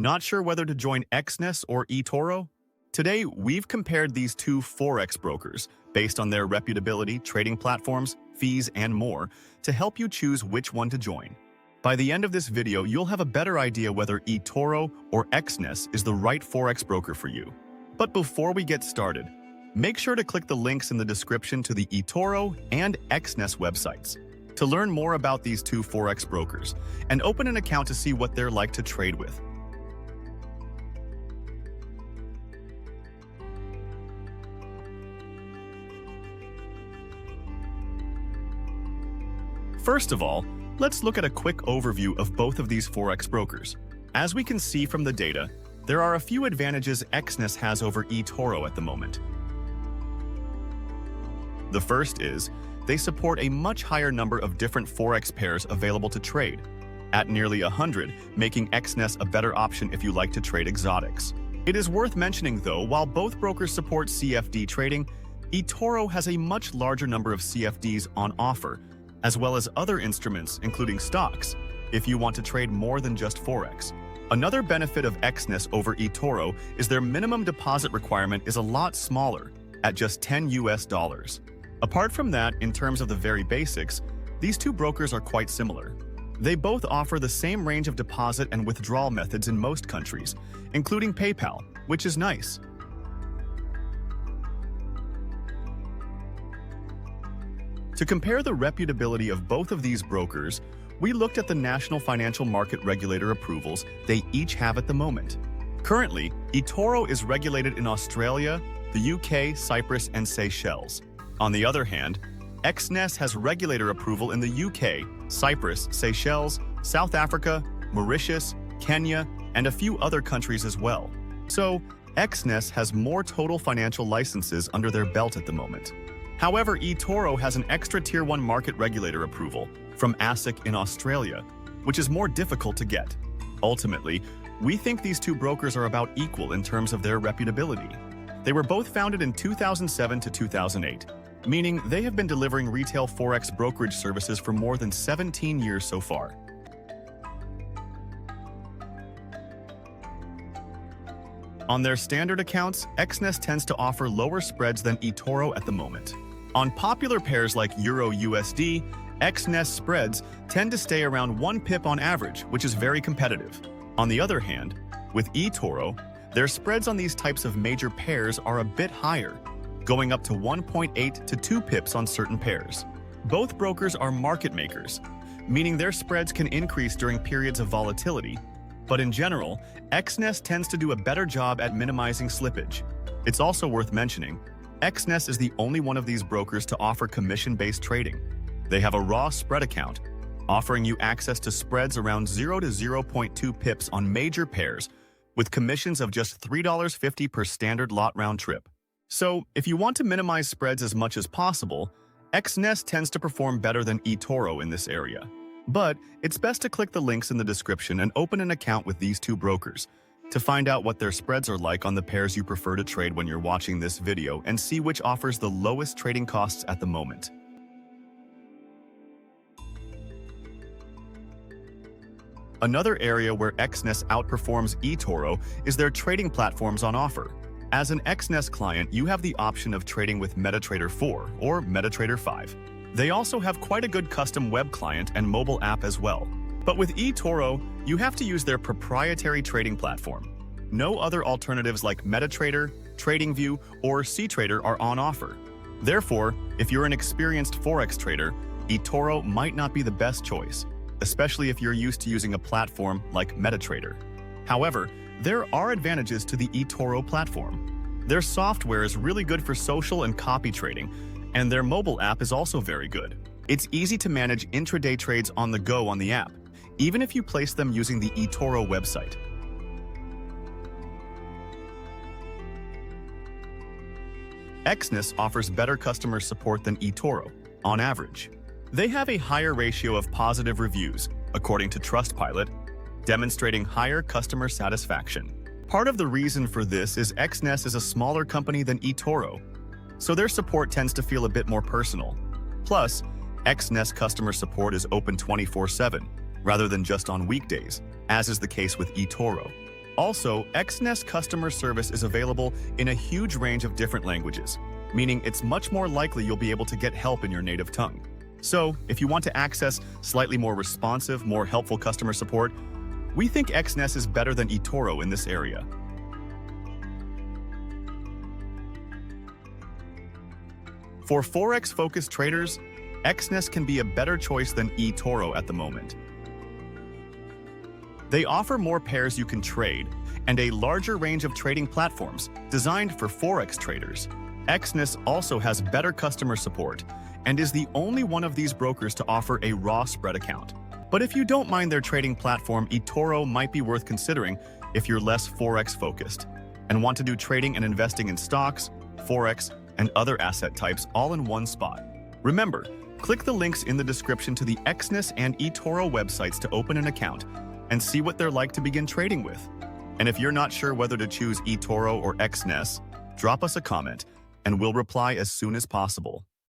Not sure whether to join Exness or eToro? Today, we've compared these two Forex brokers based on their reputability, trading platforms, fees, and more to help you choose which one to join. By the end of this video, you'll have a better idea whether eToro or Exness is the right Forex broker for you. But before we get started, make sure to click the links in the description to the eToro and Exness websites to learn more about these two Forex brokers and open an account to see what they're like to trade with. First of all, let's look at a quick overview of both of these Forex brokers. As we can see from the data, there are a few advantages Exness has over eToro at the moment. The first is, they support a much higher number of different Forex pairs available to trade, at nearly 100, making Exness a better option if you like to trade exotics. It is worth mentioning though, while both brokers support CFD trading, eToro has a much larger number of CFDs on offer, as well as other instruments, including stocks, if you want to trade more than just Forex. Another benefit of Exness over eToro is their minimum deposit requirement is a lot smaller, at just $10 US. Apart from that, in terms of the very basics, these two brokers are quite similar. They both offer the same range of deposit and withdrawal methods in most countries, including PayPal, which is nice. To compare the reputability of both of these brokers, we looked at the national financial market regulator approvals they each have at the moment. Currently, eToro is regulated in Australia, the UK, Cyprus, and Seychelles. On the other hand, Exness has regulator approval in the UK, Cyprus, Seychelles, South Africa, Mauritius, Kenya, and a few other countries as well. So, Exness has more total financial licenses under their belt at the moment. However, eToro has an extra Tier 1 market regulator approval from ASIC in Australia, which is more difficult to get. Ultimately, we think these two brokers are about equal in terms of their reputability. They were both founded in 2007 to 2008, meaning they have been delivering retail Forex brokerage services for more than 17 years so far. On their standard accounts, Exness tends to offer lower spreads than eToro at the moment. On popular pairs like Euro-USD, Exness spreads tend to stay around 1 pip on average, which is very competitive. On the other hand, with eToro, their spreads on these types of major pairs are a bit higher, going up to 1.8 to 2 pips on certain pairs. Both brokers are market makers, meaning their spreads can increase during periods of volatility, but in general, Exness tends to do a better job at minimizing slippage. It's also worth mentioning, Exness is the only one of these brokers to offer commission-based trading. They have a raw spread account, offering you access to spreads around 0 to 0.2 pips on major pairs, with commissions of just $3.50 per standard lot round trip. So, if you want to minimize spreads as much as possible, Exness tends to perform better than eToro in this area. But it's best to click the links in the description and open an account with these two brokers to find out what their spreads are like on the pairs you prefer to trade when you're watching this video and see which offers the lowest trading costs at the moment. Another area where Exness outperforms eToro is their trading platforms on offer. As an Exness client, you have the option of trading with MetaTrader 4 or MetaTrader 5. They also have quite a good custom web client and mobile app as well. But with eToro, you have to use their proprietary trading platform. No other alternatives like MetaTrader, TradingView, or cTrader are on offer. Therefore, if you're an experienced Forex trader, eToro might not be the best choice, especially if you're used to using a platform like MetaTrader. However, there are advantages to the eToro platform. Their software is really good for social and copy trading, and their mobile app is also very good. It's easy to manage intraday trades on the go on the app, even if you place them using the eToro website. Exness offers better customer support than eToro, on average. They have a higher ratio of positive reviews, according to Trustpilot, demonstrating higher customer satisfaction. Part of the reason for this is Exness is a smaller company than eToro, so their support tends to feel a bit more personal. Plus, Exness customer support is open 24/7, rather than just on weekdays, as is the case with eToro. Also, Exness customer service is available in a huge range of different languages, meaning it's much more likely you'll be able to get help in your native tongue. So, if you want to access slightly more responsive, more helpful customer support, we think Exness is better than eToro in this area. For Forex-focused traders, Exness can be a better choice than eToro at the moment. They offer more pairs you can trade and a larger range of trading platforms designed for Forex traders. Exness also has better customer support and is the only one of these brokers to offer a raw spread account. But if you don't mind their trading platform, eToro might be worth considering if you're less Forex focused and want to do trading and investing in stocks, Forex, and other asset types all in one spot. Remember, click the links in the description to the Exness and eToro websites to open an account and see what they're like to begin trading with. And if you're not sure whether to choose eToro or Exness, drop us a comment and we'll reply as soon as possible.